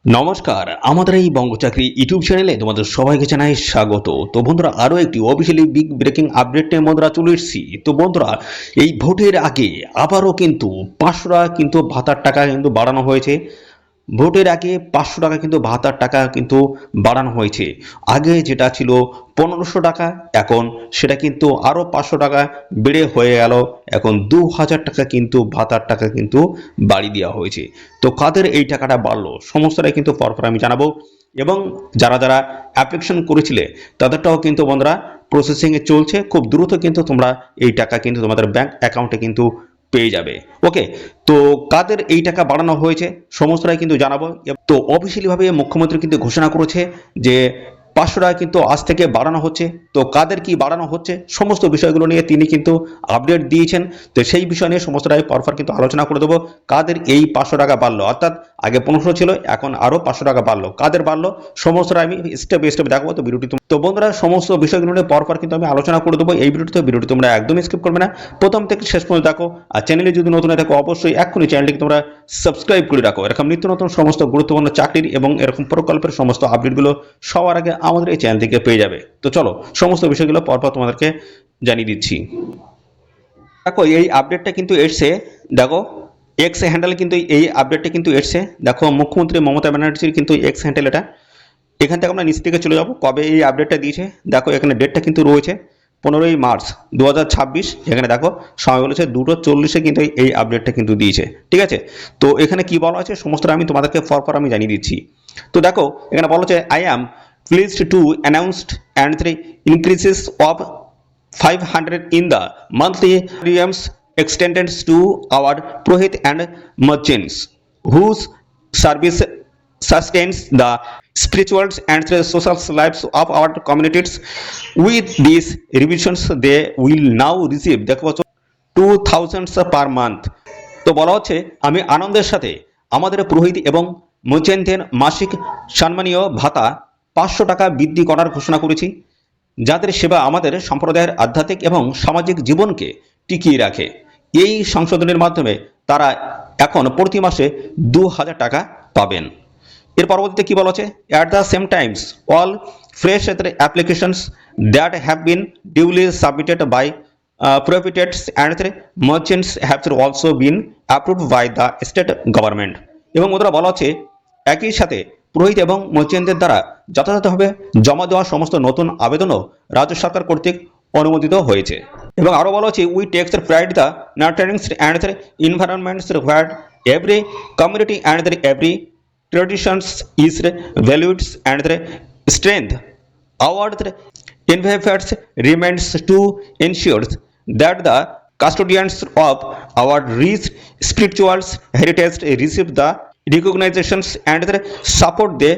নমস্কার, আমাদের এই বঙ্গচাকরি ইউটিউব চ্যানেলে তোমাদের সবাইকে জানাই স্বাগত। তো বন্ধুরা, আরও একটি অফিসিয়ালি বিগ ব্রেকিং আপডেট নিয়ে বন্ধুরা চলে এসেছি। তো বন্ধুরা, এই ভোটের আগে আবারও কিন্তু 500 টাকা কিন্তু ভাতার টাকা কিন্তু বাড়ানো হয়েছে। ভোটের আগে 500 টাকা কিন্তু ভাতার টাকা কিন্তু বাড়ানো হয়েছে। আগে যেটা ছিল 1500 টাকা, এখন সেটা কিন্তু আরও 500 টাকা বেড়ে হয়ে গেল। এখন 2000 টাকা কিন্তু ভাতার টাকা কিন্তু বাড়িয়ে দেওয়া হয়েছে। তো কাদের এই টাকাটা বাড়লো সমস্তটাই কিন্তু পরপর আমি জানাবো। এবং যারা যারা অ্যাপ্লিকেশন করেছিলে তাদেরটাও কিন্তু বন্ধুরা প্রসেসিংয়ে চলছে। খুব দ্রুত কিন্তু তোমরা এই টাকা কিন্তু তোমাদের ব্যাংক অ্যাকাউন্টে কিন্তু পেয়ে যাবে। ওকে, তো কাদের এই টাকা বাড়ানো হয়েছে সমস্তটাই কিন্তু জানাবো। তো অফিসিয়ালি ভাবে মুখ্যমন্ত্রী কিন্তু ঘোষণা করেছে যে 500 টাকা কিন্তু আজ থেকে বাড়ানো হচ্ছে। তো কাদের কি বাড়ানো হচ্ছে সমস্ত বিষয়গুলো নিয়ে তিনি কিন্তু আপডেট দিয়েছেন। তো সেই বিষয় নিয়ে সমস্তটাই পরপর কিন্তু আলোচনা করে দেবো। কাদের এই 500 টাকা বাড়লো, অর্থাৎ আগে 1500 ছিল, এখন আরও 500 টাকা বাড়লো, কাদের বাড়লো সমস্তটা আমি স্টেপ বাই স্টেপ দেখাবো। তো ভিডিওটি তো বন্ধুরা সমস্ত বিষয়গুলো নিয়ে পরপর কিন্তু আমি আলোচনা করে দেবো এই ভিডিওটি তোমরা একদমই স্কিপ করবে না, প্রথম থেকে শেষ পর্যন্ত দেখো। আর চ্যানেলে যদি নতুন থাকো অবশ্যই এক্ষুনি চ্যানেলটিকে তোমরা সাবস্ক্রাইব করে রাখো। এরকম নিত্য নতুন সমস্ত গুরুত্বপূর্ণ চাকরির এবং এরকম প্রকল্পের সমস্ত আপডেটগুলো সবার আগে আমাদের এই চ্যানেল থেকে পেয়ে যাবে। তো চলো সমস্ত বিষয়গুলো পরপর তোমাদেরকে জানিয়ে দিচ্ছি। দেখো এই আপডেটটা কিন্তু এসছে, দেখো এক্স হ্যান্ডেল কিন্তু এই আপডেটটা কিন্তু এসছে। দেখো মুখ্যমন্ত্রী মমতা ব্যানার্জির কিন্তু এক্স হ্যান্ডেল এটা। এখান থেকে আমরা নিচ থেকে চলে যাবো কবে এই আপডেটটা দিয়েছে। দেখো এখানে ডেটটা কিন্তু রয়েছে 15ই মার্চ 2026। এখানে দেখো সময় বলেছে 2:40 কিন্তু এই আপডেটটা কিন্তু দিয়েছে। ঠিক আছে, তো এখানে কি বলা আছে সমস্তটা আমি তোমাদেরকে পরপর আমি জানিয়ে দিচ্ছি। তো দেখো এখানে বলা হচ্ছে I am pleased two announced and the increases of 500 in the monthly premiums extended to our Purohit and merchants whose service sustains the spiritual and the social lives of our communities. With these revisions, they will now receive 2000 per month. তো বলা হচ্ছে আমি আনন্দের সাথে আমাদের পুরোহিত এবং মুচেনদের মাসিক সম্মানীয় ভাতা 500 টাকা বৃদ্ধি করার ঘোষণা করেছি, যাদের সেবা আমাদের সম্প্রদায়ের আধ্যাত্মিক এবং সামাজিক জীবনকে টিকিয়ে রাখে। এই সংশোধনের মাধ্যমে তারা এখন প্রতি মাসে 2000 টাকা পাবেন। এর পরবর্তীতে কি বলা আছে, at the same times all fresh applications that have been duly submitted by profiteds and merchants have also been approved by the state government. এবং ওরা বলা আছে একই সাথে পুরোহিত এবং মর্চেন্টদের দ্বারা যথাযথভাবে জমা দেওয়া সমস্ত নতুন আবেদনও রাজ্য সরকার কর্তৃক অনুমোদিত হয়েছে। এবং আরও বলা হচ্ছে we takes pride the nurturings and environments where every community and every traditions is valued and the strength our endeavors remains to ensure that the custodians of our rich spiritual heritage receive the recognitions and the support they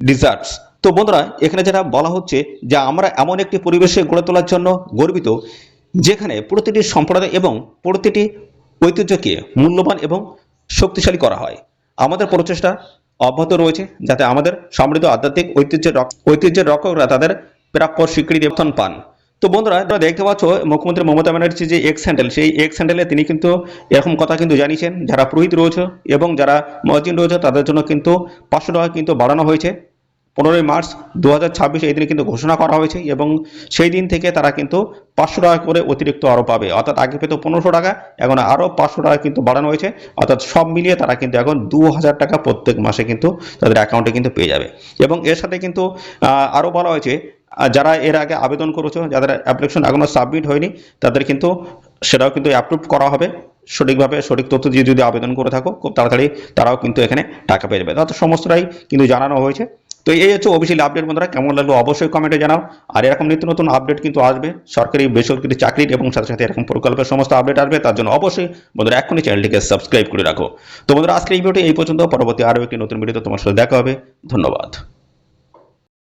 deserve. তো বন্ধুরা এখানে যেটা বলা হচ্ছে যে আমরা এমন একটি পরিবেশে গড়ে তোলার জন্য গর্বিত যেখানে প্রতিটি সম্প্রদায় এবং প্রতিটি ঐতিহ্যকে মূল্যবান এবং শক্তিশালী করা হয়। আমাদের প্রচেষ্টা অব্যাহত রয়েছে যাতে আমাদের সমৃদ্ধ আধ্যাত্মিক ঐতিহ্যের রক্ষকরা তাদের প্রাপ্য স্বীকৃতি পান। তো বন্ধুরা দেখতে পাচ্ছ মুখ্যমন্ত্রী মমতা ব্যানার্জি যে এক্স হ্যান্ডেল, সেই এক্স হ্যান্ডেলে তিনি কিন্তু এরকম কথা কিন্তু জানিয়েছেন যারা পুরোহিত রয়েছে এবং যারা মহাজিন রয়েছে তাদের জন্য কিন্তু 500 টাকা কিন্তু বাড়ানো হয়েছে। 15ই মার্চ 2026 এই দিনে কিন্তু ঘোষণা করা হয়েছে এবং সেই দিন থেকে তারা কিন্তু 500 টাকা করে অতিরিক্ত আরও পাবে। অর্থাৎ আগে পেত 1500 টাকা, এখন আরও 500 টাকা কিন্তু বাড়ানো হয়েছে। অর্থাৎ সব মিলিয়ে তারা কিন্তু এখন 2000 টাকা প্রত্যেক মাসে কিন্তু তাদের অ্যাকাউন্টে কিন্তু পেয়ে যাবে। এবং এর সাথে কিন্তু আরও বলা হয়েছে যারা এর আগে আবেদন করেছো, যাদের অ্যাপ্লিকেশন এখনও সাবমিট হয়নি তাদের কিন্তু সেটাও কিন্তু অ্যাপ্রুভ করা হবে। সঠিকভাবে সঠিক তথ্য দিয়ে যদি আবেদন করে থাকো খুব তাড়াতাড়ি তারাও কিন্তু এখানে টাকা পেয়ে যাবে। অর্থাৎ সমস্তটাই কিন্তু জানানো হয়েছে। তো এই হচ্ছে অফিসিয়াল আপডেট। বন্ধুরা কেমন লাগলো অবশ্যই কমেন্টে জানাও। আর এরকম নিত্য নতুন আপডেট কিন্তু আসবে সরকারি বেসরকারি চাকরির এবং সাথে সাথে এরকম প্রকল্পের সমস্ত আপডেট আসবে। তার জন্য অবশ্যই বন্ধুরা এখনই চ্যানেলটিকে সাবস্ক্রাইব করে রাখো। তো বন্ধুরা আজকে এই ভিডিওটি এই পর্যন্ত, পরবর্তী আরও একটি নতুন ভিডিওতে তোমার সাথে দেখা হবে। ধন্যবাদ।